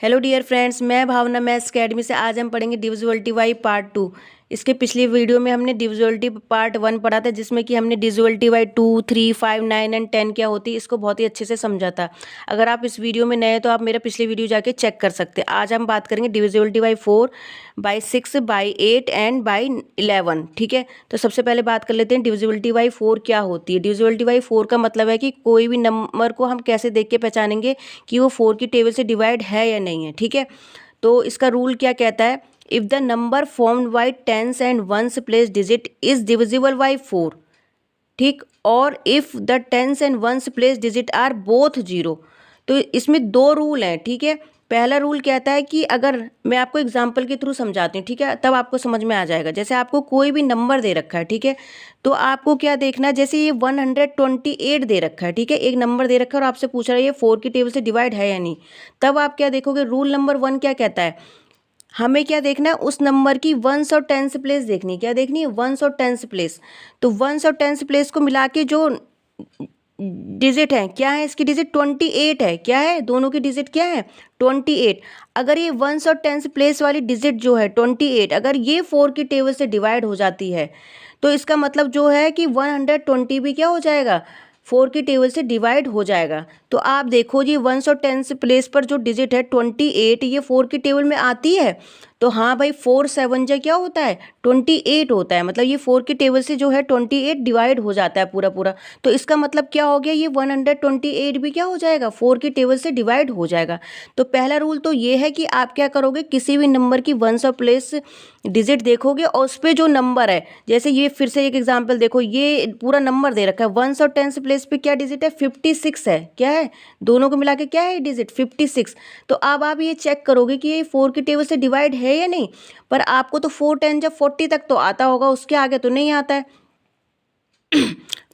Hello dear friends, मैं भावना maths academy से। आज हम पढ़ेंगे डिविजिबिलिटी बाई पार्ट 2। इसके पिछली वीडियो में हमने डिविजिबिलिटी पार्ट 1 पढ़ा था, जिसमें कि हमने डिविजिबिलिटी बाई 2, 3, 5, 9 एंड 10 क्या होती है इसको बहुत ही अच्छे से समझा था। अगर आप इस वीडियो में नए हैं तो आप मेरा पिछली वीडियो जाके चेक कर सकते हैं। आज हम बात करेंगे divisibility by 4, by 6, by 8 and by 11। ठीक है, तो सबसे पहले बात कर लेते हैं डिविजिबिलिटी बाई 4 क्या होती है। डिविजिबिलिटी बाई 4 का मतलब है कि कोई भी नंबर को हम कैसे देख के पहचानेंगे कि वो 4 की टेबल से डिवाइड है या नहीं है। ठीक है, तो इसका रूल क्या कहता है, if the number formed by tens and ones place digit is divisible by 4। ठीक, और if the tens and ones place digit are both 0। तो इसमें दो रूल हैं। ठीक है, पहला रूल कहता है कि अगर मैं आपको एग्जाम्पल के थ्रू समझाती हूँ, ठीक है, तब आपको समझ में आ जाएगा। जैसे आपको कोई भी नंबर दे रखा है, ठीक है, तो आपको क्या देखना है, जैसे ये 128 दे रखा है, ठीक है, एक नंबर दे रखा है और आपसे पूछ रहा है ये 4 की टेबल से डिवाइड है या नहीं। तब आप क्या देखोगे, रूल नंबर 1 क्या कहता है, हमें क्या देखना है, उस नंबर की वंस और टेंस प्लेस देखनी है। क्या देखनी है, वंस और टेंस प्लेस। तो वंस और टेंस प्लेस को मिला के जो डिजिट है, क्या है इसकी डिजिट 28 है। क्या है, दोनों की डिजिट क्या है 28। अगर ये वंस और टेंस प्लेस वाली डिजिट जो है 28, अगर ये 4 की टेबल से डिवाइड हो जाती है तो इसका मतलब जो है कि 120 भी क्या हो जाएगा, 4 की टेबल से डिवाइड हो जाएगा। तो आप देखो जी, वंस और टेंस प्लेस पर जो डिजिट है 28, ये 4 की टेबल में आती है। तो हाँ भाई, 4 7 जा क्या होता है 28 होता है। मतलब ये 4 की टेबल से जो है 28 डिवाइड हो जाता है पूरा पूरा। तो इसका मतलब क्या हो गया, ये 128 भी क्या हो जाएगा, 4 की टेबल से डिवाइड हो जाएगा। तो पहला रूल तो ये है कि आप क्या करोगे, किसी भी नंबर की वंस और प्लेस डिजिट देखोगे और उस पर जो नंबर है, जैसे ये फिर से एक एग्जाम्पल देखो, ये पूरा नंबर दे रखा है, वंस और टेंस प्लेस पे क्या डिजिट है 56 है। क्या है, दोनों को मिला के क्या है डिजिट 56। तो अब आप ये चेक करोगे कि ये 4 की टेबल से डिवाइड है या नहीं। पर आपको तो 4 10 जब 40 तक तो आता होगा, उसके आगे तो नहीं आता है।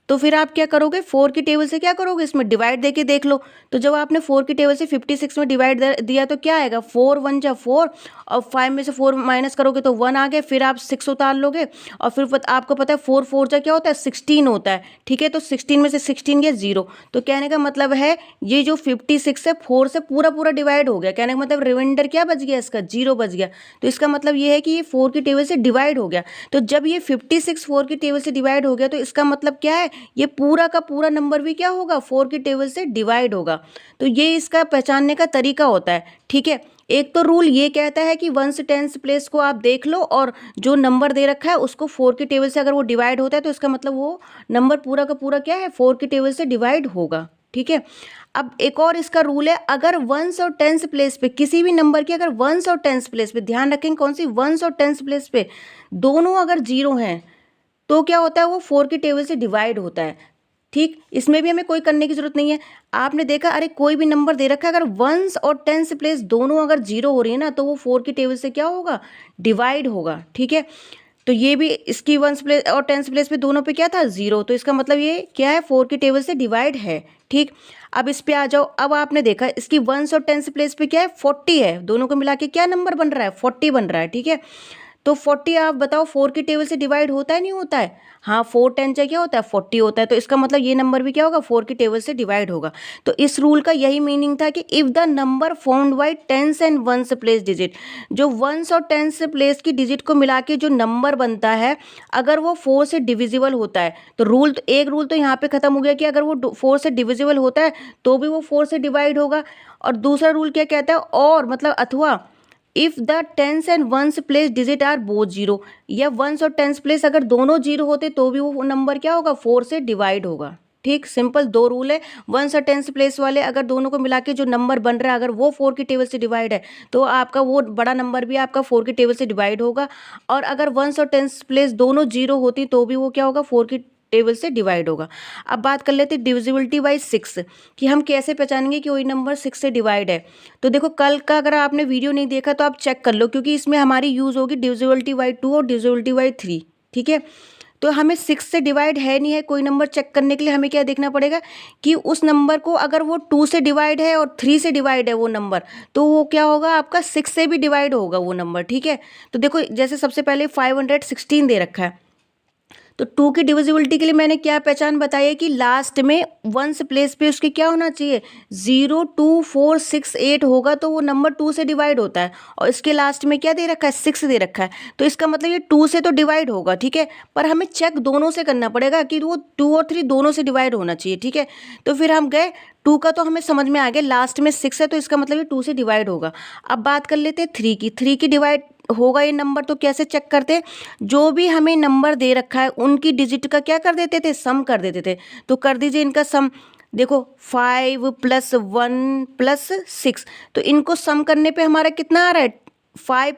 तो फिर आप क्या करोगे, 4 की टेबल से क्या करोगे, इसमें डिवाइड देके देख लो। तो जब आपने 4 की टेबल से 56 में डिवाइड दिया तो क्या आएगा, 4 1 जा 4, और 5 में से 4 माइनस करोगे तो 1 आ गया। फिर आप 6 उतार लोगे और फिर आपको पता है 4 4 जा क्या होता है 16 होता है। ठीक है, तो 16 में से 16 गया 0। तो कहने का मतलब है ये जो 56 है 4 से पूरा पूरा डिवाइड हो गया। कहने का मतलब रिमाइंडर क्या बच गया, इसका 0 बच गया। तो इसका मतलब ये है कि ये 4 की टेबल से डिवाइड हो गया। तो जब ये 56 4 की टेबल से डिवाइड हो गया तो इसका मतलब क्या है, ये पूरा का पूरा नंबर भी क्या होगा 4 की टेबल से डिवाइड होगा। तो ये इसका पहचानने का तरीका होता है। ठीक है, एक तो रूल ये कहता है कि वंस टेंस प्लेस को आप देख लो और जो नंबर दे रखा है उसको 4 की टेबल से अगर वो डिवाइड होता है तो इसका मतलब वो नंबर पूरा का पूरा क्या है 4 की टेबल से डिवाइड होगा। ठीक है, अब एक और इसका रूल है, अगर वंस और टेंस प्लेस पे किसी भी नंबर की अगर वंस और टेंस प्लेस पे, ध्यान रखें कौन सी, वंस और टेंस प्लेस पे दोनों अगर 0 हैं तो क्या होता है, वो 4 की टेबल से डिवाइड होता है। ठीक, इसमें भी हमें कोई करने की जरूरत नहीं है। आपने देखा, अरे कोई भी नंबर दे रखा है, अगर वंस और टेंस प्लेस दोनों अगर 0 हो रही है ना तो वो 4 की टेबल से क्या होगा, डिवाइड होगा। ठीक है, तो ये भी इसकी वंस प्लेस और टेंस प्लेस पे दोनों पे क्या था 0, तो इसका मतलब ये क्या है 4 की टेबल से डिवाइड है। ठीक, अब इस पे आ जाओ। अब आपने देखा इसकी वंस और टेंस प्लेस पे क्या है 40 है, दोनों को मिला के क्या नंबर बन रहा है 40 बन रहा है। ठीक है, तो 40 आप बताओ 4 की टेबल से डिवाइड होता है नहीं होता है, हाँ 4 10 से क्या होता है 40 होता है। तो इसका मतलब ये नंबर भी क्या होगा 4 की टेबल से डिवाइड होगा। तो इस रूल का यही मीनिंग था कि if the number found by tens and ones place digit, जो वंस और टेंस प्लेस की डिजिट को मिला के जो नंबर बनता है अगर वो 4 से डिविजिबल होता है, तो रूल तो एक रूल तो यहाँ पे खत्म हो गया कि अगर वो 4 से डिविजिबल होता है तो भी वो 4 से डिवाइड होगा। और दूसरा रूल क्या कहता है, और मतलब अथवा if the tens and ones place digit are both 0, या वंस और टेंस प्लेस अगर दोनों 0 होते तो भी वो नंबर क्या होगा 4 से डिवाइड होगा। ठीक, सिंपल दो रूल है। वंस और टेंस प्लेस वाले अगर दोनों को मिला के जो नंबर बन रहा है अगर वो 4 की टेबल से डिवाइड है तो आपका वो बड़ा नंबर भी आपका 4 की टेबल से डिवाइड होगा। और अगर वंस और टेंस प्लेस दोनों 0 होती तो भी वो क्या होगा 4 की टेबल से डिवाइड होगा। अब बात कर लेते हैं डिविजिबिलिटी बाई 6 कि हम कैसे पहचानेंगे कि वही नंबर 6 से डिवाइड है। तो देखो, कल का अगर आपने वीडियो नहीं देखा तो आप चेक कर लो, क्योंकि इसमें हमारी यूज़ होगी डिविजिबिलिटी बाई 2 और डिविजिबिलिटी बाई 3। ठीक है, तो हमें 6 से डिवाइड है नहीं है कोई नंबर चेक करने के लिए हमें क्या देखना पड़ेगा कि उस नंबर को अगर वो 2 से डिवाइड है और 3 से डिवाइड है वो नंबर, तो वो क्या होगा आपका 6 से भी डिवाइड होगा वो नंबर। ठीक है, तो देखो जैसे सबसे पहले 516 दे रखा है, तो 2 की डिविजिबिलिटी के लिए मैंने क्या पहचान बताई है कि लास्ट में वंस प्लेस पे उसके क्या होना चाहिए, 0 2 4 6 8 होगा तो वो नंबर 2 से डिवाइड होता है, और इसके लास्ट में क्या दे रखा है, 6 दे रखा है, तो इसका मतलब ये 2 से तो डिवाइड होगा, ठीक है। पर हमें चेक दोनों से करना पड़ेगा कि वो 2 और 3 दोनों से डिवाइड होना चाहिए, ठीक है। तो फिर हम गए 2 का, तो हमें समझ में आ गया लास्ट में 6 है तो इसका मतलब ये 2 से डिवाइड होगा। अब बात कर लेते हैं 3 की डिवाइड होगा ये नंबर, तो कैसे चेक करते हैं, जो भी हमें नंबर दे रखा है उनकी डिजिट का क्या कर देते थे, सम कर देते थे। तो कर दीजिए इनका सम, देखो 5 + 1 + 6, तो इनको सम करने पे हमारा कितना आ रहा है, 5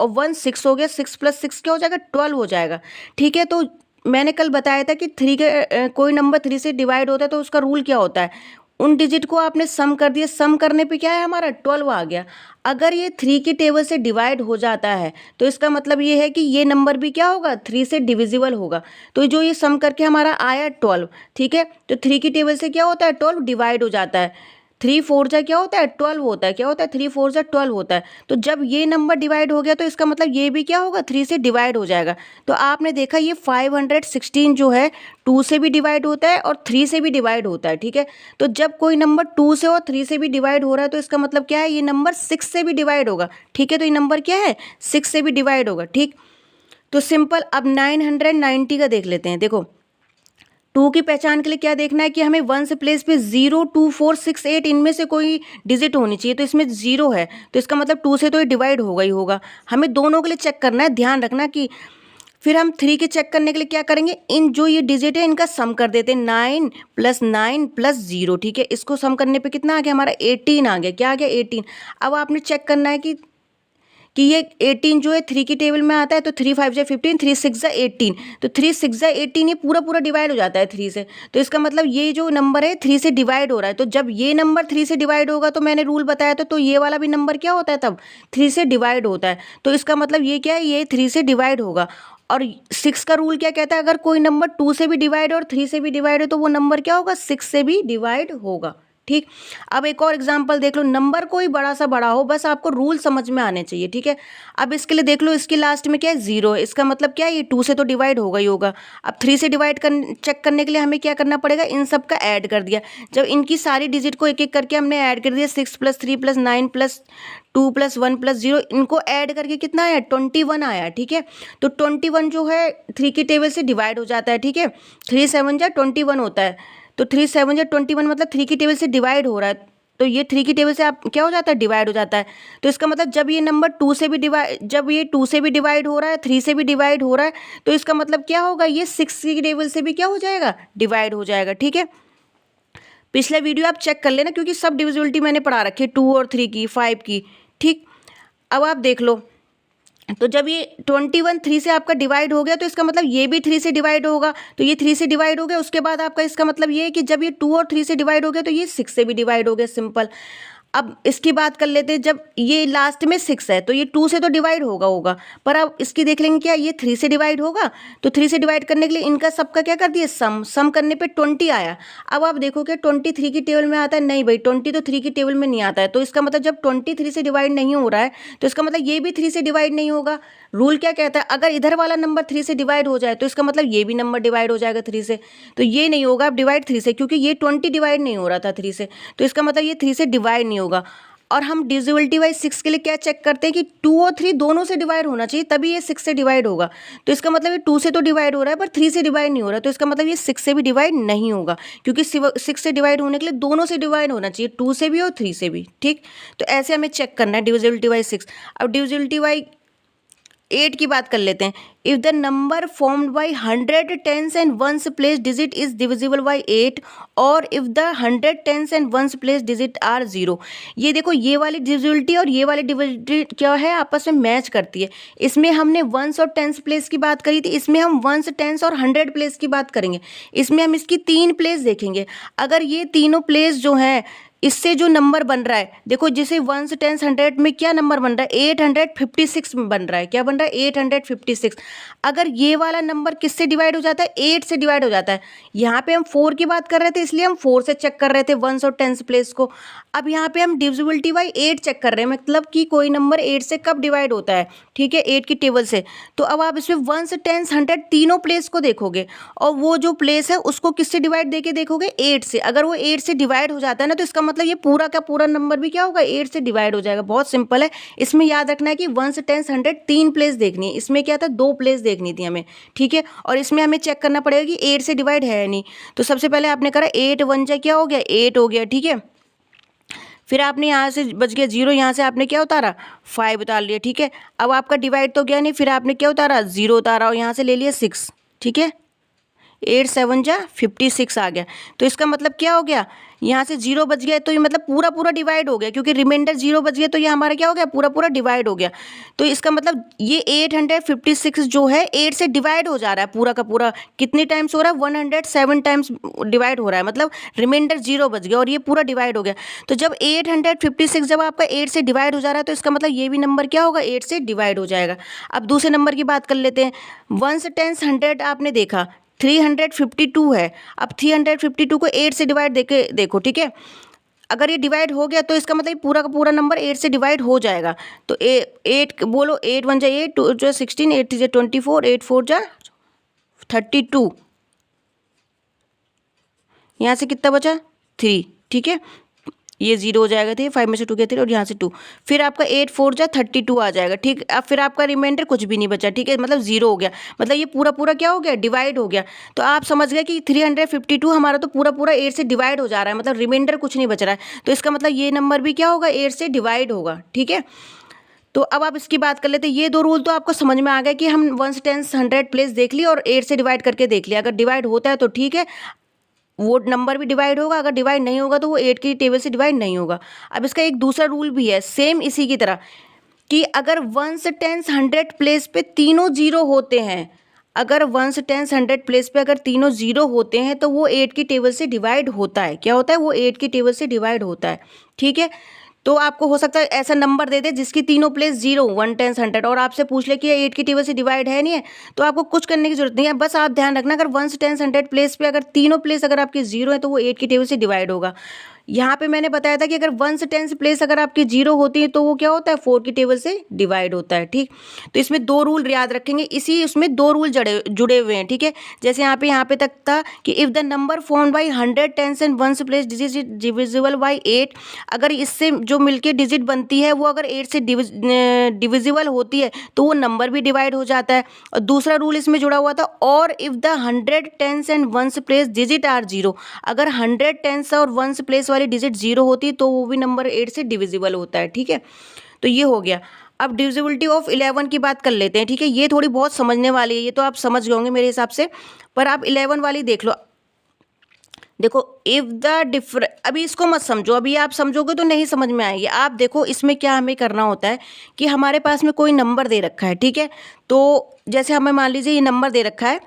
और 1 6 हो गया, 6 + 6 क्या हो जाएगा, 12 हो जाएगा, ठीक है। तो मैंने कल बताया था कि 3 के कोई नंबर 3 से डिवाइड होता है तो उसका रूल क्या होता है, उन डिजिट को आपने सम कर दिया, सम करने पे क्या है हमारा 12 आ गया। अगर ये 3 की टेबल से डिवाइड हो जाता है तो इसका मतलब ये है कि ये नंबर भी क्या होगा, 3 से डिविजिबल होगा। तो जो ये सम करके हमारा आया 12, ठीक है। तो 3 की टेबल से क्या होता है, 12 डिवाइड हो जाता है, 3 4 जा क्या होता है, 12 होता है, क्या होता है, 3 4 जा 12 होता है। तो जब ये नंबर डिवाइड हो गया तो इसका मतलब ये भी क्या होगा, 3 से डिवाइड हो जाएगा। तो आपने देखा ये 516 जो है 2 से भी डिवाइड होता है और 3 से भी डिवाइड होता है, ठीक है। तो जब कोई नंबर 2 से और 3 से भी डिवाइड हो रहा है तो इसका मतलब क्या है, ये नंबर 6 से भी डिवाइड होगा, ठीक है। तो ये नंबर क्या है, 6 से भी डिवाइड होगा, ठीक। तो सिंपल, अब 990 का देख लेते हैं। देखो 2 की पहचान के लिए क्या देखना है कि हमें वंस प्लेस पे 0 2 4 6 8 इनमें से कोई डिजिट होनी चाहिए, तो इसमें 0 है तो इसका मतलब 2 से तो ये डिवाइड होगा ही होगा। हमें दोनों के लिए चेक करना है, ध्यान रखना कि फिर हम 3 के चेक करने के लिए क्या करेंगे, इन जो ये डिजिट है इनका सम कर देते हैं, 9 + 9 + 0, ठीक है। इसको सम करने पे कितना आ गया हमारा, 18 आ गया, क्या आ गया, 18। अब आपने चेक करना है कि ये 18 जो है 3 की टेबल में आता है, तो 3 5 जा 15, 3 6 जा 18, तो 3 6 जा 18 ये पूरा पूरा डिवाइड हो जाता है 3 से। तो इसका मतलब ये जो नंबर है 3 से डिवाइड हो रहा है, तो जब ये नंबर 3 से डिवाइड होगा तो मैंने रूल बताया था, तो ये वाला भी नंबर क्या होता है, तब 3 से डिवाइड होता है। तो इसका मतलब ये क्या है, ये 3 से डिवाइड होगा। और 6 का रूल क्या कहता है, अगर कोई नंबर 2 से भी डिवाइड और 3 से भी डिवाइड है तो वो नंबर क्या होगा, 6 से भी डिवाइड होगा, ठीक। अब एक और एग्जांपल देख लो, नंबर कोई बड़ा सा बड़ा हो, बस आपको रूल समझ में आने चाहिए, ठीक है। अब इसके लिए देख लो, इसके लास्ट में क्या है, 0 है, इसका मतलब क्या है, ये 2 से तो डिवाइड होगा ही होगा। अब 3 से डिवाइड चेक करने के लिए हमें क्या करना पड़ेगा, इन सब का ऐड कर दिया। जब इनकी सारी डिजिट को एक एक करके हमने ऐड कर दिया, 6 + 3 + 9 + 2 + 1 + 0, इनको ऐड करके कितना आया, 21 आया, ठीक है। तो 21 जो है 3 की टेबल से डिवाइड हो जाता है, ठीक है। 3 7 जा 21 होता है, तो 3 7 जा 21 मतलब 3 की टेबल से डिवाइड हो रहा है, तो ये 3 की टेबल से आप क्या हो जाता है, डिवाइड हो जाता है। तो इसका मतलब जब ये नंबर 2 से भी डिवाइड, जब ये 2 से भी डिवाइड हो रहा है, 3 से भी डिवाइड हो रहा है, तो इसका मतलब क्या होगा, ये 6 की टेबल से भी क्या हो जाएगा, डिवाइड हो जाएगा, ठीक है। पिछला वीडियो आप चेक कर लेना, क्योंकि सब डिविजिबिलिटी मैंने पढ़ा रखी है, 2 और 3 की, 5 की, ठीक। अब आप देख लो, तो जब ये 21 3 से आपका डिवाइड हो गया तो इसका मतलब ये भी 3 से डिवाइड होगा, तो ये 3 से डिवाइड हो गया, उसके बाद आपका इसका मतलब ये है कि जब ये 2 और 3 से डिवाइड हो गया तो ये 6 से भी डिवाइड हो गया, सिंपल। अब इसकी बात कर लेते हैं, जब ये लास्ट में 6 है तो ये 2 से तो डिवाइड होगा, पर अब इसकी देख लेंगे क्या, ये 3 से डिवाइड होगा, तो 3 से डिवाइड करने के लिए इनका सबका क्या कर दिया, सम करने पे 20 आया। अब आप देखो कि 20 3 की टेबल में आता है, नहीं भाई 20 तो 3 की टेबल में नहीं आता है, तो इसका मतलब जब 20 3 से डिवाइड नहीं हो रहा है तो इसका मतलब ये भी 3 से डिवाइड नहीं होगा। रूल क्या कहता है, अगर इधर वाला नंबर 3 से डिवाइड हो जाए तो इसका मतलब ये भी नंबर डिवाइड हो जाएगा 3 से, तो ये नहीं होगा अब डिवाइड 3 से, क्योंकि ये 20 डिवाइड नहीं हो रहा था 3 से, तो इसका मतलब ये 3 से डिवाइड नहीं होगा। और हम डिविजिबिलिटी वाइज 6 के लिए क्या चेक करते हैं कि 2 और 3 दोनों से डिवाइड होना चाहिए, तभी ये 6 से डिवाइड होगा। तो इसका मतलब ये 2 से तो डिवाइड हो रहा है पर 3 से डिवाइड नहीं हो रहा है, तो इसका मतलब ये 6 से भी डिवाइड नहीं होगा, क्योंकि 6 से डिवाइड होने के लिए दोनों से डिवाइड होना चाहिए, 2 से भी और 3 से भी, ठीक। तो ऐसे हमें चेक करना है डिविजिबिलिटी वाइज 6। अब डिविजिबिलिटी वाइज 8 की बात कर लेते हैं। If the number formed by 100 tens and ones place digit is divisible by 8, और if the 100 tens and ones place digit are 0। ये देखो, ये वाली डिविजिबिलिटी और ये वाली डिविजिबिलिटी क्या है, आपस में मैच करती है। इसमें हमने वंस और टेंस प्लेस की बात करी थी, इसमें हम वंस टेंस और 100 प्लेस की बात करेंगे। इसमें हम इसकी 3 प्लेस देखेंगे। अगर ये तीनों प्लेस जो हैं, इससे जो नंबर बन रहा है, देखो जैसे 1 टेंस 100 में क्या नंबर बन रहा है, 856 में बन रहा है, क्या बन रहा है, 856। अगर ये वाला नंबर किससे डिवाइड हो जाता है, 8 से डिवाइड हो जाता है। यहाँ पे हम 4 की बात कर रहे थे इसलिए हम 4 से चेक कर रहे थे वंस और टेंस प्लेस को। अब यहाँ पे हम डिविजिबिलिटी बाई 8 चेक कर रहे हैं, मतलब कि कोई नंबर 8 से कब डिवाइड होता है, ठीक है, 8 की टेबल से। तो अब आप इसमें वंस, टेंस, 100 तीनों प्लेस को देखोगे और वो जो प्लेस है उसको किससे डिवाइड देके देखोगे, 8 से। अगर वो 8 से डिवाइड हो जाता है ना तो इसका मतलब ये पूरा का पूरा नंबर भी क्या होगा, 8 से डिवाइड हो जाएगा। बहुत सिंपल है। इसमें याद रखना है कि वंस, टेंस, 100 तीन प्लेस देखनी है, इसमें क्या था 2 प्लेस देखनी थी हमें, ठीक है। और इसमें हमें चेक करना पड़ेगा कि 8 से डिवाइड है नहीं। तो सबसे पहले आपने करा 8 1 जा क्या हो गया, 8 हो गया, ठीक है। फिर आपने यहाँ से बच गया 0, यहाँ से आपने क्या उतारा, 5 उतार लिया, ठीक है। अब आपका डिवाइड तो गया नहीं, फिर आपने क्या उतारा, 0 उतारा और यहाँ से ले लिया 6, ठीक है। 8 7 जा 56 आ गया। तो इसका मतलब क्या हो गया, यहाँ से 0 बच गया तो ये मतलब पूरा पूरा डिवाइड हो गया, क्योंकि रिमाइंडर 0 बच गया तो ये हमारा क्या हो गया, पूरा पूरा डिवाइड हो गया। तो इसका मतलब ये 856 जो है 8 से डिवाइड हो जा रहा है पूरा का पूरा। कितने टाइम्स हो रहा है, 107 टाइम्स डिवाइड हो रहा है, मतलब रिमाइंडर 0 बच गया और ये पूरा डिवाइड हो गया। तो जब 856 जब आपका 8 से डिवाइड हो जा रहा है तो इसका मतलब ये भी नंबर क्या होगा, 8 से डिवाइड हो जाएगा। अब दूसरे नंबर की बात कर लेते हैं। वंस, टेंस, 100 आपने देखा, 352 है। अब 352 को 8 से डिवाइड देके देखो, ठीक है। अगर ये डिवाइड हो गया तो इसका मतलब ये पूरा का पूरा नंबर 8 से डिवाइड हो जाएगा। तो 8 बोलो, 8 1 जा 8, 2 जा 16, 8 3 जा 24, 8 4 जा 32। यहाँ से कितना बचा, 3, ठीक है। ये 0 हो जाएगा, ठीक है, 5 में से 2 गया 3 और यहाँ से 2। फिर आपका 8 4 जा 32 आ जाएगा, ठीक। अब फिर आपका रिमाइंडर कुछ भी नहीं बचा, ठीक है, मतलब 0 हो गया। मतलब ये पूरा पूरा क्या हो गया, डिवाइड हो गया। तो आप समझ गए कि 352 हमारा तो पूरा पूरा 8 से डिवाइड हो जा रहा है, मतलब रिमाइंडर कुछ नहीं बच रहा है। तो इसका मतलब ये नंबर भी क्या होगा, 8 से डिवाइड होगा, ठीक है। तो अब आप इसकी बात कर लेते हैं। ये 2 रूल तो आपको समझ में आ गया कि हम वंस, टेंस, 100 प्लेस देख लिया और 8 से डिवाइड करके देख लिया। अगर डिवाइड होता है तो ठीक है, वो नंबर भी डिवाइड होगा, अगर डिवाइड नहीं होगा तो वो 8 की टेबल से डिवाइड नहीं होगा। अब इसका एक दूसरा रूल भी है सेम इसी की तरह, कि अगर वंस, टेंस, 100 प्लेस पे तीनों 0 होते हैं, अगर वंस, टेंस, 100 प्लेस पे अगर तीनों 0 होते हैं तो वो 8 की टेबल से डिवाइड होता है। क्या होता है, वो 8 की टेबल से डिवाइड होता है, ठीक है। तो आपको हो सकता है ऐसा नंबर दे दे जिसकी तीनों प्लेस 0, 1 10 100 और आपसे पूछ ले कि ये 8 की टेबल से डिवाइड है नहीं है, तो आपको कुछ करने की जरूरत नहीं है। बस आप ध्यान रखना अगर 1 10 100 प्लेस पे अगर तीनों प्लेस अगर आपके 0 है तो वो 8 की टेबल से डिवाइड होगा। यहाँ पे मैंने बताया था कि अगर 1 से 10 प्लेस अगर आपकी 0 होती है तो वो क्या होता है, 4 की टेबल से डिवाइड होता है, ठीक। तो इसमें 2 रूल याद रखेंगे, इसी उसमें 2 रूल जुड़े हुए हैं, ठीक है। जैसे यहाँ पे तक था कि if the number form by 100 tens and 1 place digit divisible by 8, अगर इससे जो मिलके डिजिट बनती है वो अगर 8 से डिविजिबल होती है तो वो नंबर भी डिवाइड हो जाता है। और दूसरा रूल इसमें जुड़ा हुआ था, और if the 100 tens and 1 place digit are 0, अगर 100 टेंस और 1 प्लेस वाली डिजिट 0 होती तो वो भी नंबर 8 से डिविजिबल होता है, ठीक है। तो ये हो गया। अब डिविजिबिलिटी ऑफ 11 की बात कर लेते हैं, ठीक है। ये थोड़ी बहुत समझने वाली है, ये तो आप समझ गए होंगे मेरे हिसाब से, पर आप 11 वाली देख लो। देखो, इफ द अभी इसको मत समझो, अभी आप समझोगे तो नहीं समझ में आएगी। आप देखो इसमें क्या हमें करना होता है कि हमारे पास में कोई नंबर दे रखा है, ठीक है। तो जैसे हमें मान लीजिए ये नंबर दे रखा है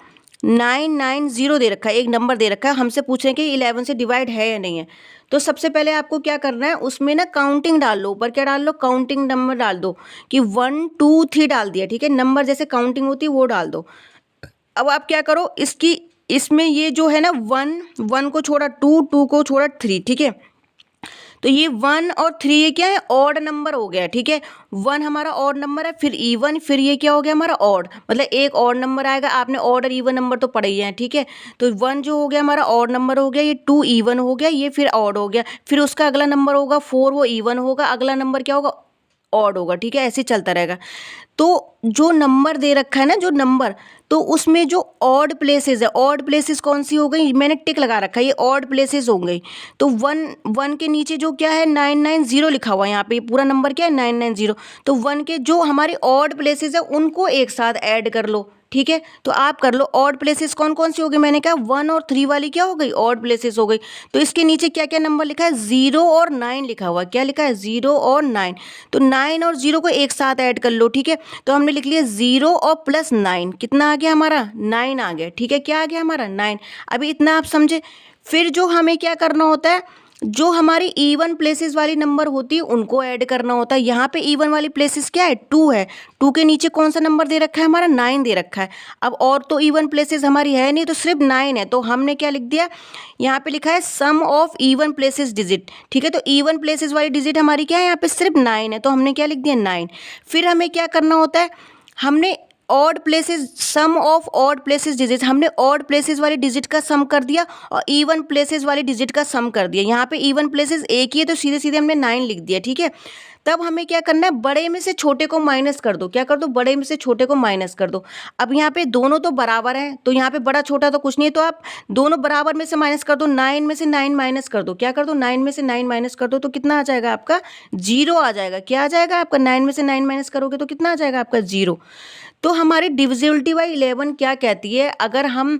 990 दे रखा है, एक नंबर दे रखा है, हमसे पूछ रहे हैं कि 11 से डिवाइड है या नहीं है। तो सबसे पहले आपको क्या करना है, उसमें ना काउंटिंग डाल लो, ऊपर क्या डाल लो, काउंटिंग नंबर डाल दो कि 1 2 3 डाल दिया, ठीक है। नंबर जैसे काउंटिंग होती है वो डाल दो। अब आप क्या करो, इसमें ये जो है ना 1 को छोड़ा 2 को छोड़ा 3, ठीक है। तो ये 1 और 3 ये क्या है, ऑड नंबर हो गया, ठीक है। 1 हमारा ऑड नंबर है, फिर इवन, फिर ये क्या हो गया हमारा ऑड, मतलब एक ऑड नंबर आएगा। आपने ऑड और इवन नंबर तो पढ़े ही हैं, ठीक है। तो 1 जो हो गया हमारा ऑड नंबर हो गया, ये 2 इवन हो गया, ये फिर ऑड हो गया, फिर उसका अगला नंबर होगा 4, वो इवन होगा, अगला नंबर क्या होगा, ऑड होगा, ठीक है। ऐसे चलता रहेगा। तो जो नंबर दे रखा है ना, जो नंबर, तो उसमें जो ऑड प्लेसेस है, ऑड प्लेसेस कौन सी हो गई, मैंने टिक लगा रखा है, ये ऑड प्लेसेस हो गई। तो 1 के नीचे जो क्या है 990 लिखा हुआ है, यहाँ पे पूरा नंबर क्या है 990। तो 1 के जो हमारे ऑड प्लेसेस है उनको एक साथ ऐड कर लो, ठीक है। तो आप कर लो ऑड प्लेसेस कौन कौन सी हो गई, मैंने कहा 1 और 3 वाली क्या हो गई, ऑड प्लेसेस हो गई। तो इसके नीचे क्या क्या नंबर लिखा है, 0 और 9 लिखा हुआ, क्या लिखा है 0 और 9। तो 9 और 0 को एक साथ ऐड कर लो, ठीक है। तो हमने लिख लिया 0 और प्लस 9, कितना आ गया हमारा 9 आ गया, ठीक है। क्या आ गया हमारा 9। अभी इतना आप समझे। फिर जो हमें क्या करना होता है, जो हमारी इवन प्लेसेस वाली नंबर होती है उनको ऐड करना होता है। यहाँ पे इवन वाली प्लेसेस क्या है, 2 है। 2 के नीचे कौन सा नंबर दे रखा है, हमारा 9 दे रखा है। अब और तो इवन प्लेसेस हमारी है नहीं, तो सिर्फ 9 है। तो हमने क्या लिख दिया, यहाँ पे लिखा है सम ऑफ इवन प्लेसेस डिजिट। ठीक है, तो इवन प्लेसेस वाली डिजिट हमारी क्या है, यहाँ पे सिर्फ 9 है, तो हमने क्या लिख दिया 9। फिर हमें क्या करना होता है, हमने odd places, sum of odd places digit, हमने ऑड प्लेसेस वाली डिजिट का सम कर दिया और इवन प्लेसेस वाली डिजिट का सम कर दिया। यहाँ पे इवन प्लेसेस एक ही है, तो सीधे सीधे हमने 9 लिख दिया। ठीक है, तब हमें क्या करना है, बड़े में से छोटे को माइनस कर दो। क्या कर दो, बड़े में से छोटे को माइनस कर दो। अब यहाँ पे दोनों तो बराबर हैं, तो यहाँ पे बड़ा छोटा तो कुछ नहीं है, तो आप दोनों बराबर में से माइनस कर दो। 9 में से 9 माइनस कर दो। क्या कर दो, 9 में से 9 माइनस कर दो, तो कितना आ जाएगा आपका, 0 आ जाएगा। क्या आ जाएगा आपका, 9 में से 9 माइनस करोगे तो कितना आ जाएगा आपका, 0। तो हमारी डिविजिबिलिटी बाई 11 क्या कहती है, अगर हम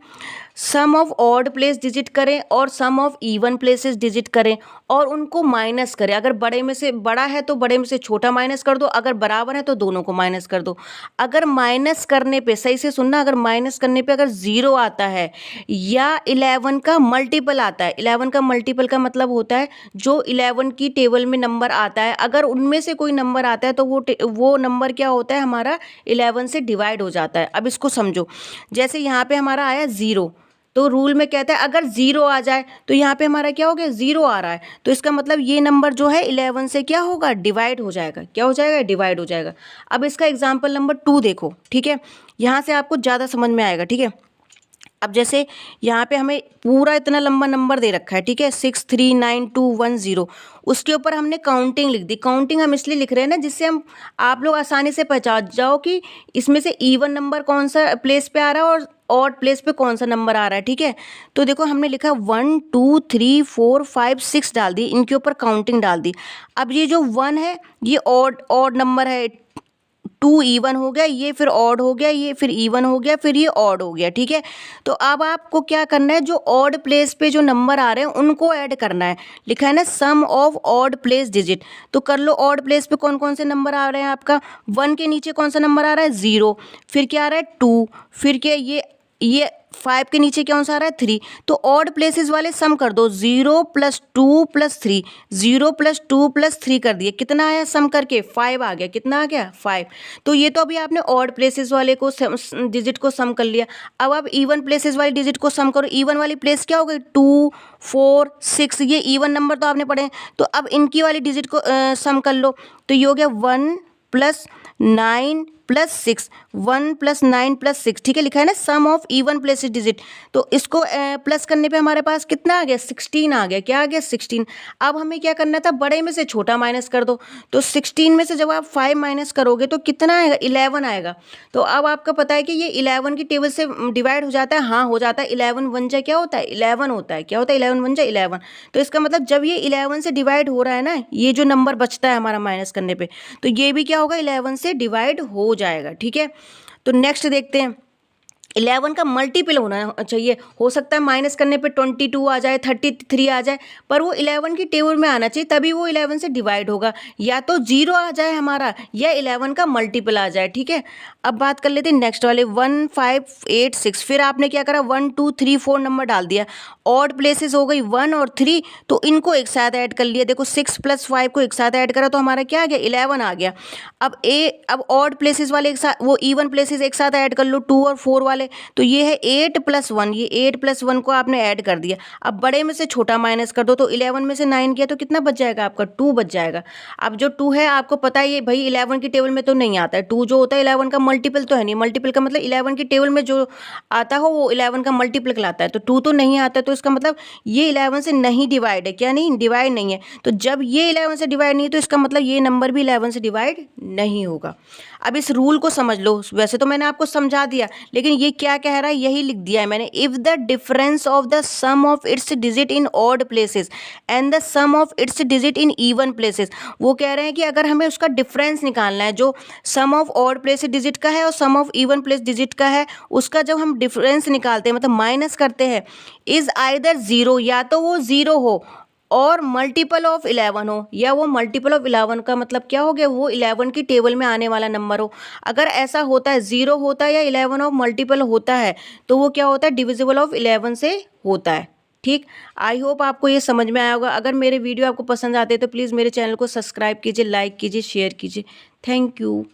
सम ऑफ ऑड प्लेस डिजिट करें और सम ऑफ इवन प्लेसेस डिजिट करें और उनको माइनस करें। अगर बड़े में से बड़ा है तो बड़े में से छोटा माइनस कर दो, अगर बराबर है तो दोनों को माइनस कर दो। अगर माइनस करने पे, सही से सुनना, अगर माइनस करने पे अगर 0 आता है या 11 का मल्टीपल आता है, 11 का मल्टीपल का मतलब होता है जो 11 की टेबल में नंबर आता है, अगर उनमें से कोई नंबर आता है तो वो नंबर क्या होता है, हमारा 11 से डिवाइड हो जाता है। अब इसको समझो, जैसे यहाँ पे हमारा आया 0, तो रूल में कहता है अगर 0 आ जाए तो यहाँ पे हमारा क्या हो गया, 0 आ रहा है, तो इसका मतलब ये नंबर जो है 11 से क्या होगा, डिवाइड हो जाएगा। क्या हो जाएगा, डिवाइड हो जाएगा। अब इसका एग्जाम्पल नंबर 2 देखो। ठीक है, यहाँ से आपको ज़्यादा समझ में आएगा। ठीक है, अब जैसे यहाँ पे हमें पूरा इतना लंबा नंबर दे रखा है, ठीक है, 63921 उसके ऊपर हमने काउंटिंग लिख दी। काउंटिंग हम इसलिए लिख रहे हैं ना, जिससे हम आप लोग आसानी से पहचान जाओ कि इसमें से इवन नंबर कौन सा प्लेस पे आ रहा है और ऑड प्लेस पे कौन सा नंबर आ रहा है। ठीक है, तो देखो हमने लिखा 1 2 3 4 5 6 डाल दी, इनके ऊपर काउंटिंग डाल दी। अब ये जो 1 है ये ऑड नंबर है, 2 इवन हो गया, ये फिर ऑड हो गया, ये फिर इवन हो गया, फिर ये ऑड हो गया। ठीक है, तो अब आपको क्या करना है, जो ऑड प्लेस पे जो नंबर आ रहे हैं उनको ऐड करना है। लिखा है ना सम ऑफ ऑड प्लेस डिजिट, तो कर लो। ऑड प्लेस पे कौन कौन से नंबर आ रहे हैं आपका, 1 के नीचे कौन सा नंबर आ रहा है, 0, फिर क्या आ रहा है 2, फिर क्या ये 5 के नीचे कौन सा आ रहा है, 3। तो ऑड प्लेसेस वाले सम कर दो, 0 + 2 + 3, 0 + 2 + 3 कर दिए, कितना आया सम करके, 5 आ गया। कितना आ गया, 5। तो ये तो अभी आपने ऑड प्लेसेस वाले को डिजिट को सम कर लिया। अब आप इवन प्लेसेस वाली डिजिट को सम करो। इवन वाली प्लेस क्या हो गई, 2 4 6, ये इवन नंबर तो आपने पढ़े। तो अब इनकी वाली डिजिट को सम कर लो, तो ये हो गया 1 + 9 + 6, 1 + 9 + 6। ठीक है, लिखा है ना सम ऑफ इवन प्लेसेस डिजिट, तो इसको प्लस करने पे हमारे पास कितना आ गया, 16 आ गया। क्या आ गया, 16। अब हमें क्या करना था, बड़े में से छोटा माइनस कर दो। तो 16 में से जब आप 5 माइनस करोगे तो कितना आएगा, 11 आएगा। तो अब आपका पता है कि ये 11 की टेबल से डिवाइड हो जाता है। हाँ, हो जाता है। 11 1 जा क्या होता है, 11 होता है। क्या होता है, 11 1 जा 11। तो इसका मतलब जब ये 11 से डिवाइड हो रहा है ना, ये जो नंबर बचता है हमारा माइनस करने पे, तो ये भी क्या होगा, 11 से डिवाइड हो जाएगा। ठीक है, तो नेक्स्ट देखते हैं। 11 का मल्टीपल होना चाहिए। हो सकता है माइनस करने पे 22 आ जाए, 33 आ जाए, पर वो 11 की टेबल में आना चाहिए, तभी वो 11 से डिवाइड होगा। या तो 0 आ जाए हमारा, या 11 का मल्टीपल आ जाए। ठीक है, अब बात कर लेते हैं नेक्स्ट वाले 1 5 8 6। फिर आपने क्या करा, 1 2 3 4 नंबर डाल दिया। ऑड प्लेसेस हो गई 1 और 3, तो इनको एक साथ ऐड कर लिया। देखो 6 + 5 को एक साथ ऐड करा तो हमारा क्या आ गया, 11 आ गया। अब ऑड प्लेसेस वाले एक साथ, वो इवन प्लेसेस एक साथ ऐड कर लो, 2 और 4 वाले। तो ये है 8 + 1, ये 8 + 1 को आपने ऐड कर दिया। अब बड़े में से छोटा माइनस कर दो, तो 11 में से 9 किया तो कितना बच जाएगा आपका, 2 बच जाएगा। अब जो 2 है आपको पता है, ये भाई 11 की टेबल में तो नहीं आता है। 2 जो होता है 11 का मल्टीपल तो है नहीं। मल्टीपल का मतलब 11 की टेबल में जो आता हो वो 11 का मल्टीपल कहलाता है। तो 2 तो नहीं आता है, तो इसका मतलब ये 11 से नहीं डिवाइड है। क्या नहीं, डिवाइड नहीं है। तो जब ये 11 से डिवाइड नहीं है, तो इसका मतलब ये नंबर भी 11 से डिवाइड नहीं होगा। अब इस रूल को समझ लो। वैसे तो मैंने आपको समझा दिया, लेकिन ये क्या कह रहा है यही लिख दिया है मैंने। If the difference of the sum of its digit in odd places and the sum of its digit in even places, वो कह रहे हैं कि अगर हमें उसका डिफरेंस निकालना है, जो सम ऑफ ऑड प्लेस डिजिट का है और सम ऑफ इवन प्लेस डिजिट का है, उसका जब हम डिफरेंस निकालते हैं, मतलब माइनस करते हैं, इज आइदर 0, या तो वो 0 हो और मल्टीपल ऑफ 11 हो, या वो मल्टीपल ऑफ 11 का मतलब क्या हो गया, वो 11 की टेबल में आने वाला नंबर हो। अगर ऐसा होता है, 0 होता है या 11 ऑफ मल्टीपल होता है, तो वो क्या होता है, डिविजिबल ऑफ 11 से होता है। ठीक। आई होप आपको ये समझ में आया होगा। अगर मेरे वीडियो आपको पसंद आते हैं तो प्लीज़ मेरे चैनल को सब्सक्राइब कीजिए, लाइक कीजिए, शेयर कीजिए। Thank you.